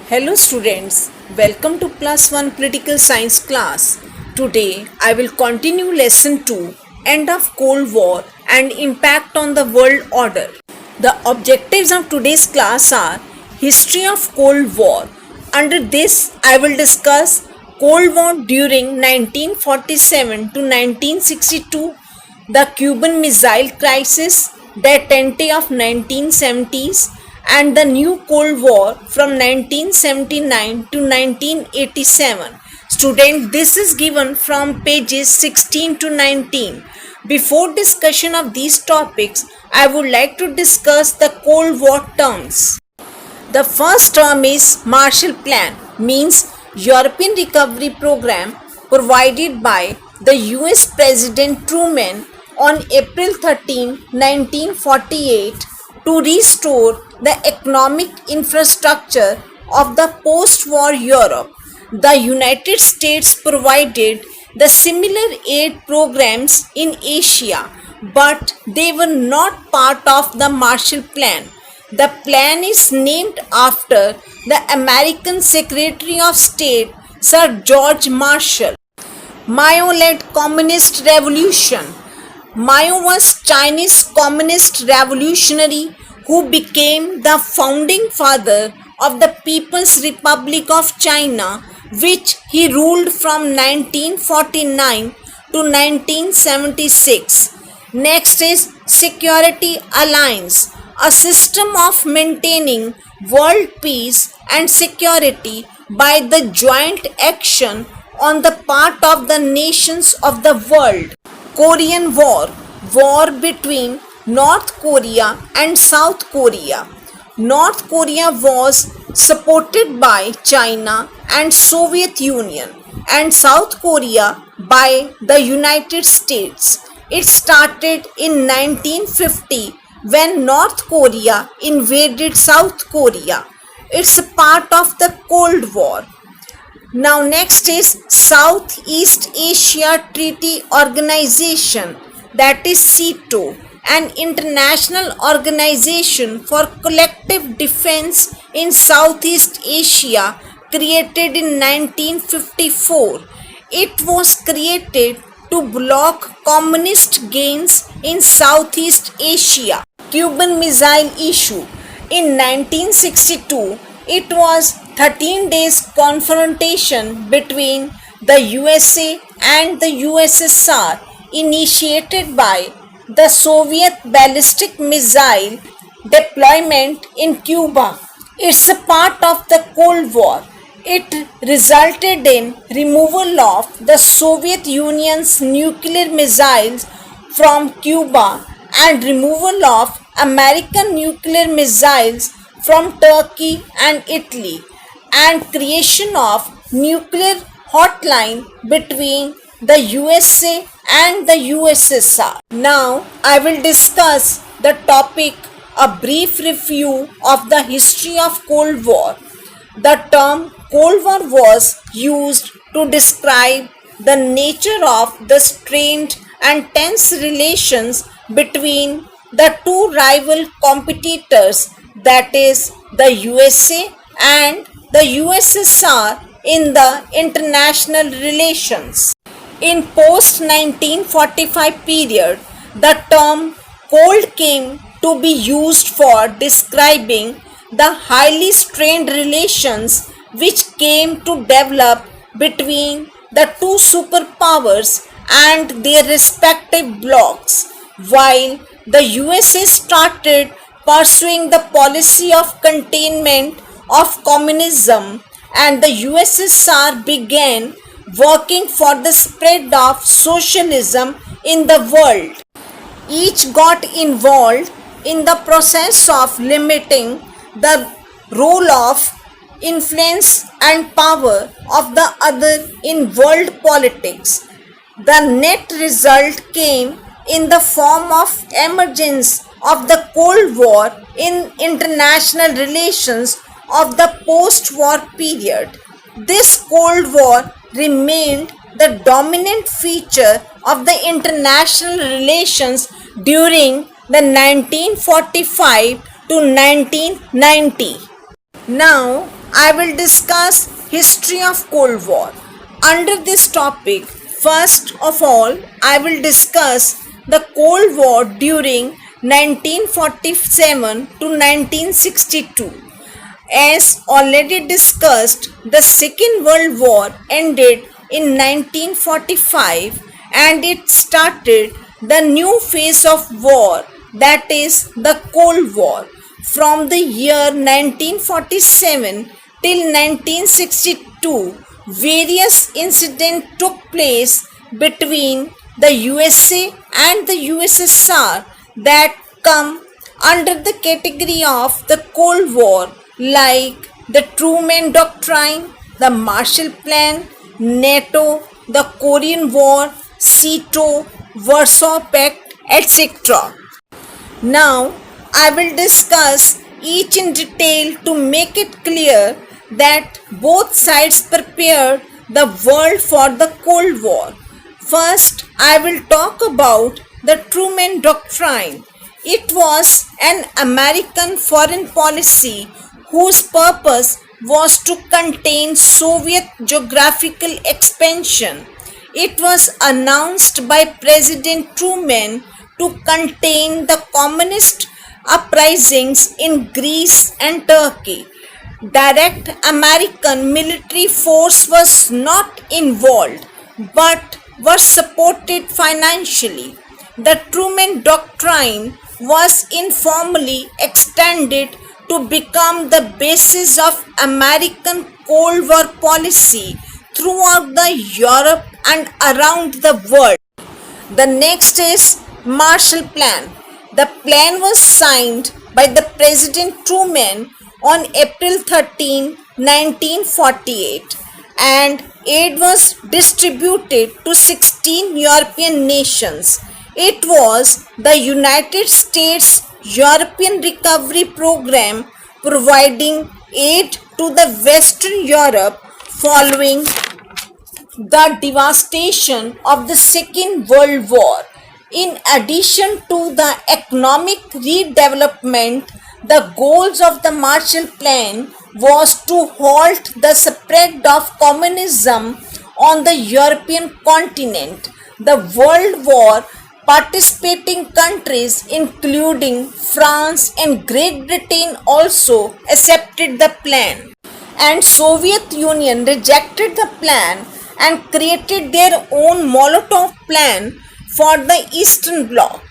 Hello students, welcome to Plus 1 Political Science class. Today I will continue lesson 2, End of Cold War and Impact on the World Order. The objectives of today's class are History of Cold War. Under this I will discuss Cold War during 1947 to 1962, the Cuban Missile Crisis, detente of 1970s, and the new Cold War from 1979 to 1987. Student, this is given from pages 16 to 19. Before discussion of these topics, I would like to discuss the Cold War terms. The first term is Marshall Plan, means European Recovery Program provided by the US President Truman on April 13, 1948 to restore the economic infrastructure of the post-war Europe. The United States provided the similar aid programs in Asia, but they were not part of the Marshall Plan. The plan is named after the American Secretary of State Sir George Marshall. Mao-led Communist Revolution. Mao was Chinese communist revolutionary who became the founding father of the People's Republic of China, which he ruled from 1949 to 1976. Next is Security Alliance, a system of maintaining world peace and security by the joint action on the part of the nations of the world. Korean War, war between North Korea and South Korea. North Korea was supported by China and Soviet Union, and South Korea by the United States. It started in 1950 when North Korea invaded South Korea. It's a part of the Cold War. Now next is Southeast Asia Treaty Organization, that is SEATO, an international organization for collective defense in Southeast Asia created in 1954. It was created to block communist gains in Southeast Asia. Cuban Missile Issue. In 1962, it was 13 days confrontation between the USA and the USSR initiated by the Soviet ballistic missile deployment in Cuba. It's a part of the Cold War. It resulted in removal of the Soviet Union's nuclear missiles from Cuba and removal of American nuclear missiles from Turkey and Italy, and creation of nuclear hotline between the USA and the USSR. Now I will discuss the topic, a brief review of the history of Cold War. The term Cold War was used to describe the nature of the strained and tense relations between the two rival competitors, that is the USA and the USSR in the international relations. In post-1945 period, the term Cold came to be used for describing the highly strained relations which came to develop between the two superpowers and their respective blocs, while the USA started pursuing the policy of containment of communism and the USSR began working for the spread of socialism in the world. Each got involved in the process of limiting the role of influence and power of the other in world politics. The net result came in the form of emergence of the Cold War in international relations of the post-war period. This Cold War remained the dominant feature of the international relations during the 1945 to 1990. Now I will discuss history of Cold War. Under this topic, first of all, I will discuss the Cold War during 1947 to 1962. As already discussed, the Second World War ended in 1945 and it started the new phase of war, that is the Cold War. From the year 1947 till 1962, various incidents took place between the USA and the USSR that come under the category of the Cold War, like the Truman Doctrine, the Marshall Plan, NATO, the Korean War, SEATO, Warsaw Pact, etc. Now, I will discuss each in detail to make it clear that both sides prepared the world for the Cold War. First, I will talk about the Truman Doctrine. It was an American foreign policy whose purpose was to contain Soviet geographical expansion. It was announced by President Truman to contain the communist uprisings in Greece and Turkey. Direct American military force was not involved but was supported financially. The Truman Doctrine was informally extended to become the basis of American Cold War policy throughout the Europe and around the world. The next is Marshall Plan. The plan was signed by the President Truman on April 13, 1948, and aid was distributed to 16 European nations. It was the United States European Recovery Program providing aid to the Western Europe following the devastation of the Second World War. In addition to the economic redevelopment, the goals of the Marshall Plan was to halt the spread of communism on the European continent. The World War participating countries including France and Great Britain also accepted the plan, and Soviet Union rejected the plan and created their own Molotov plan for the Eastern Bloc.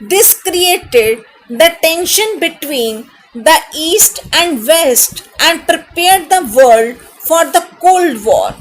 This created the tension between the East and West and prepared the world for the Cold War.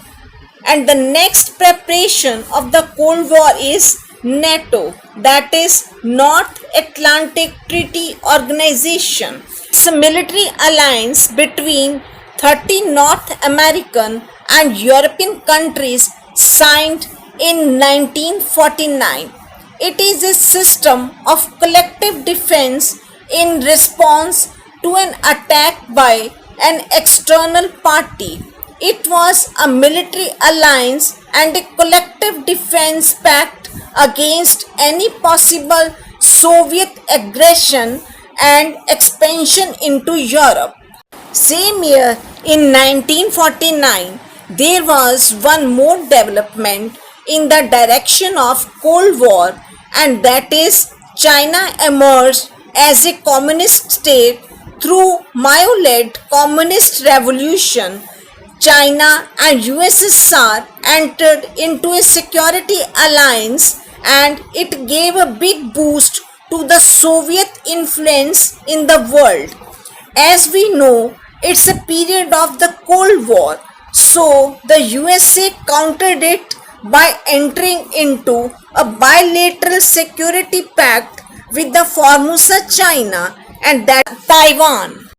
And the next preparation of the Cold War is NATO, that is North Atlantic Treaty Organization. It's a military alliance between 30 North American and European countries signed in 1949. It is a system of collective defense in response to an attack by an external party. It was a military alliance and a collective defense pact against any possible Soviet aggression and expansion into Europe. Same year, in 1949, there was one more development in the direction of Cold War, and that is China emerged as a communist state through Mao-led communist revolution. China and USSR entered into a security alliance and it gave a big boost to the Soviet influence in the world. As we know, it's a period of the Cold War, so the USA countered it by entering into a bilateral security pact with the Formosa China and that Taiwan.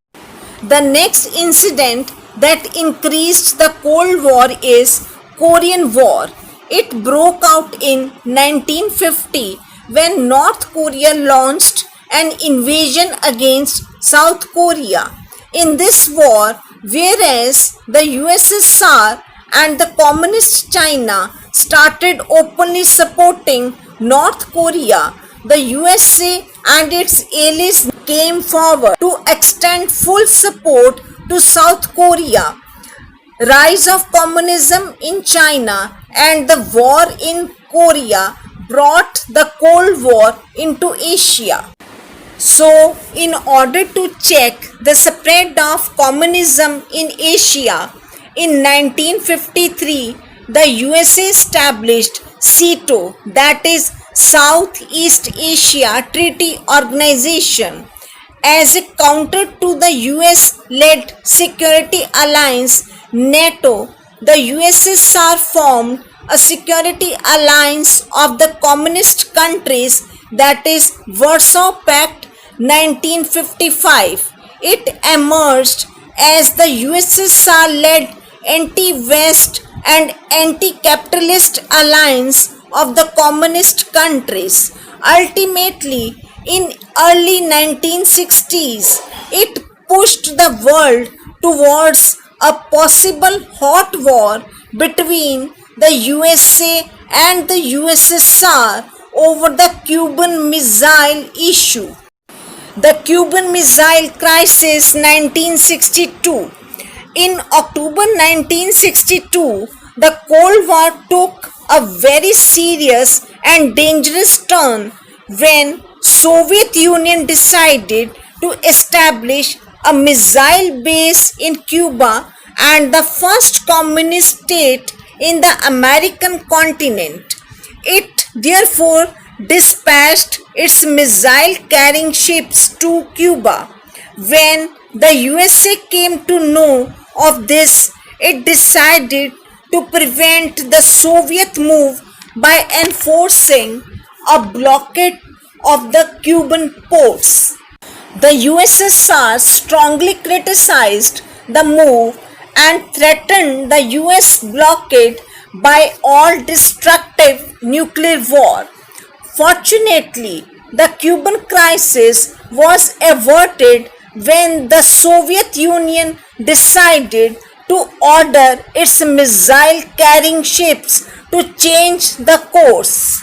The next incident that increased the Cold War is Korean War. It broke out in 1950 when North Korea launched an invasion against South Korea. In this war, whereas the USSR and the Communist China started openly supporting North Korea, the USA and its allies came forward to extend full support to South Korea, rise of communism in China, and the war in Korea brought the Cold War into Asia. So, in order to check the spread of communism in Asia, in 1953, the USA established SEATO, that is Southeast Asia Treaty Organization. As a counter to the US led security alliance NATO, the USSR formed a security alliance of the communist countries, that is Warsaw Pact 1955. It emerged as the USSR led anti-West and anti-capitalist alliance of the communist countries. Ultimately, in early 1960s, it pushed the world towards a possible hot war between the USA and the USSR over the Cuban Missile issue. The Cuban Missile Crisis 1962. In October 1962, the Cold War took a very serious and dangerous turn when Soviet Union decided to establish a missile base in Cuba and the first communist state in the American continent. It therefore dispatched its missile carrying ships to Cuba. When the USA came to know of this, it decided to prevent the Soviet move by enforcing a blockade of the Cuban ports. The USSR strongly criticized the move and threatened the US blockade by all destructive nuclear war. Fortunately, the Cuban crisis was averted when the Soviet Union decided to order its missile carrying ships to change the course.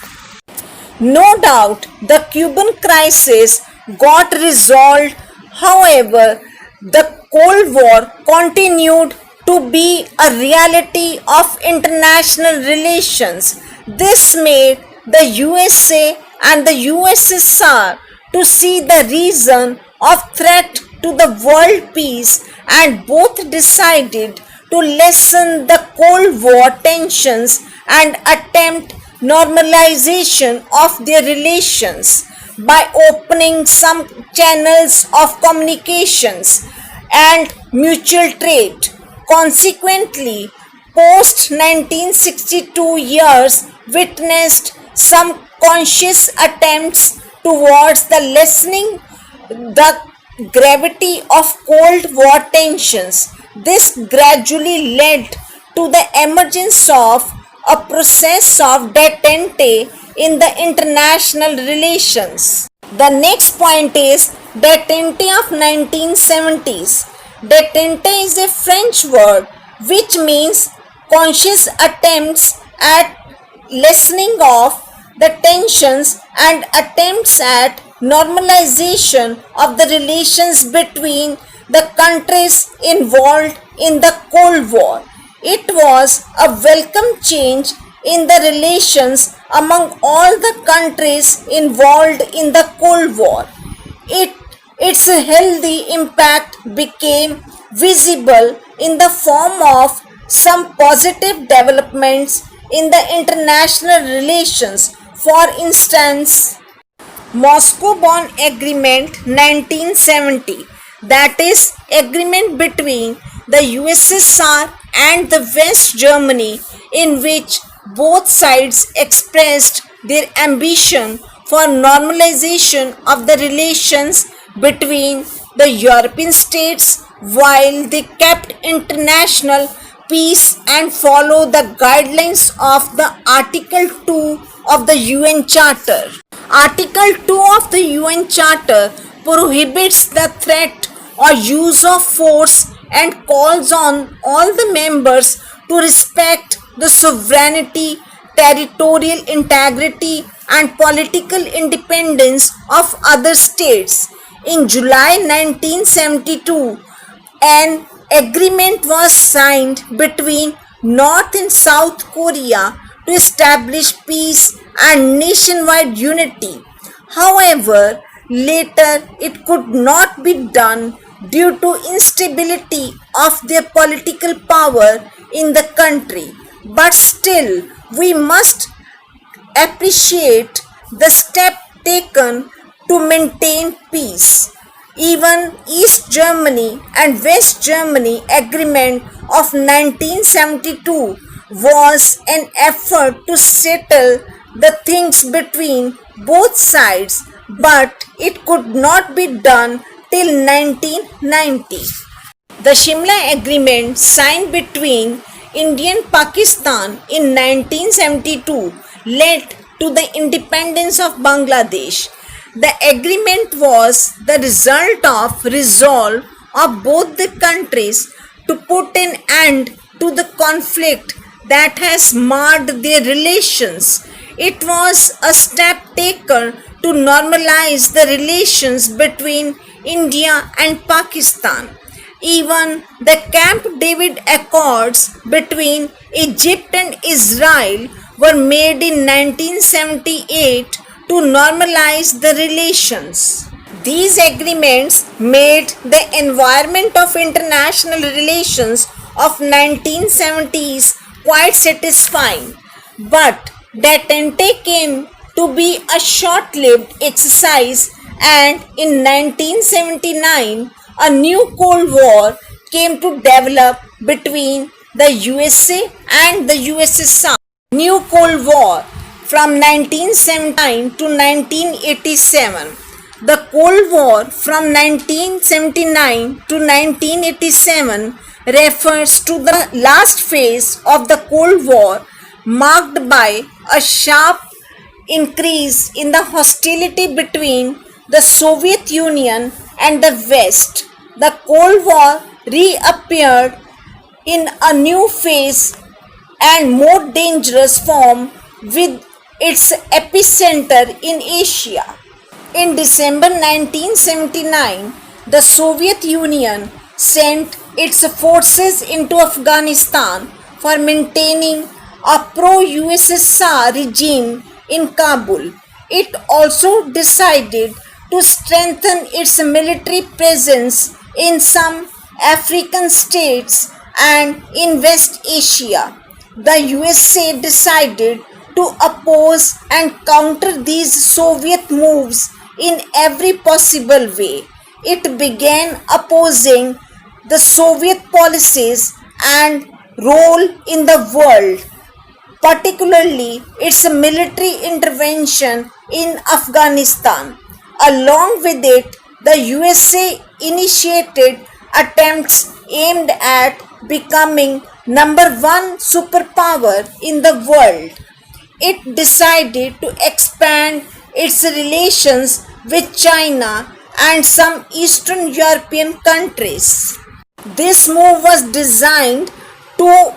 No doubt the Cuban crisis got resolved. However, the Cold War continued to be a reality of international relations. This made the USA and the USSR to see the reason of threat to the world peace, and both decided to lessen the Cold War tensions and attempt normalization of their relations by opening some channels of communications and mutual trade. Consequently, post 1962 years witnessed some conscious attempts towards the lessening the gravity of Cold War tensions. This gradually led to the emergence of a process of detente in the international relations. The next point is detente of 1970s. Detente is a French word which means conscious attempts at lessening of the tensions and attempts at normalization of the relations between the countries involved in the Cold War. It was a welcome change in the relations among all the countries involved in the Cold War. Its healthy impact became visible in the form of some positive developments in the international relations. For instance, Moscow-Bonn Agreement 1970, that is agreement between the USSR and the West Germany, in which both sides expressed their ambition for normalization of the relations between the European states while they kept international peace and follow the guidelines of the Article 2 of the UN Charter. Article 2 of the UN Charter prohibits the threat or use of force and calls on all the members to respect the sovereignty, territorial integrity, and political independence of other states. In July 1972, an agreement was signed between North and South Korea to establish peace and nationwide unity. However, later it could not be done due to instability of their political power in the country. But still, we must appreciate the step taken to maintain peace. Even East Germany and West Germany agreement of 1972 was an effort to settle the things between both sides, but it could not be done till 1990. The Shimla Agreement signed between India and Pakistan in 1972 led to the independence of Bangladesh. The agreement was the result of resolve of both the countries to put an end to the conflict that has marred their relations. It was a step taken to normalize the relations between India and Pakistan. Even the Camp David Accords between Egypt and Israel were made in 1978 to normalize the relations. These agreements made the environment of international relations of 1970s quite satisfying, but that entente came to be a short-lived exercise, and in 1979 a new Cold War came to develop between the USA and the USSR. New Cold War from 1979 to 1987. The Cold War from 1979 to 1987 refers to the last phase of the Cold War, marked by a sharp increase in the hostility between the Soviet Union and the West. The Cold War reappeared in a new phase and more dangerous form, with its epicenter in Asia. In December 1979, the Soviet Union sent its forces into Afghanistan for maintaining a pro-USSR regime in Kabul. It also decided to strengthen its military presence in some African states and in West Asia. The USA decided to oppose and counter these Soviet moves in every possible way. It began opposing the Soviet policies and role in the world, particularly its military intervention in Afghanistan. Along with it, the USA initiated attempts aimed at becoming number one superpower in the world. It decided to expand its relations with China and some Eastern European countries. This move was designed to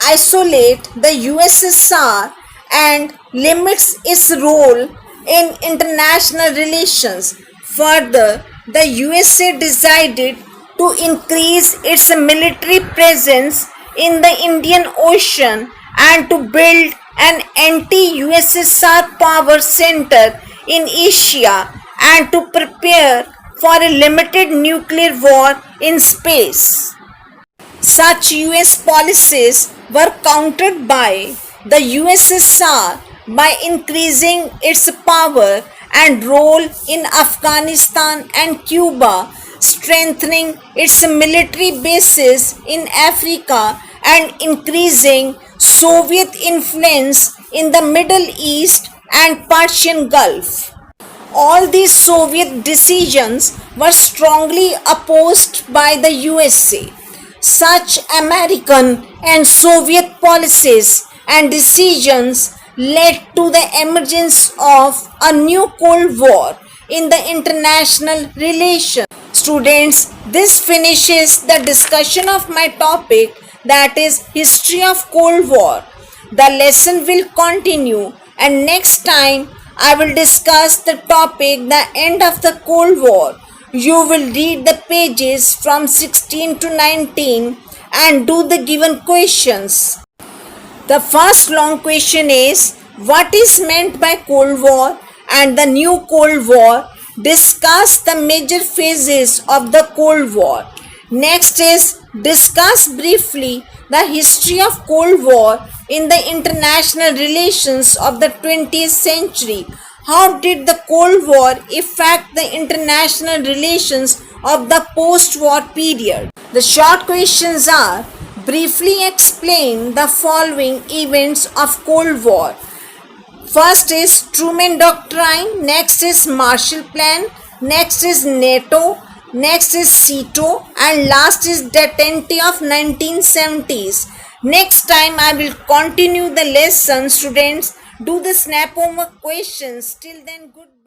isolate the USSR and limits its role in international relations. Further, the USA decided to increase its military presence in the Indian Ocean and to build an anti-USSR power center in Asia and to prepare for a limited nuclear war in space. Such US policies were countered by the USSR by increasing its power and role in Afghanistan and Cuba, strengthening its military bases in Africa, and increasing Soviet influence in the Middle East and Persian Gulf. All these Soviet decisions were strongly opposed by the USA. Such American and Soviet policies and decisions led to the emergence of a new Cold War in the international relations. Students, this finishes the discussion of my topic, that is History of Cold War. The lesson will continue, and next time I will discuss the topic The End of the Cold War. You will read the pages from 16 to 19 and do the given questions. The first long question is, what is meant by Cold War and the new Cold War? Discuss the major phases of the Cold War. Next is, discuss briefly the history of Cold War in the international relations of the 20th century. How did the Cold War affect the international relations of the post-war period? The short questions are, briefly explain the following events of Cold War. First is Truman Doctrine, next is Marshall Plan, next is NATO, next is SEATO, and last is Detente of 1970s. Next time I will continue the lesson, students. Do the snap homework questions. Till then, goodbye.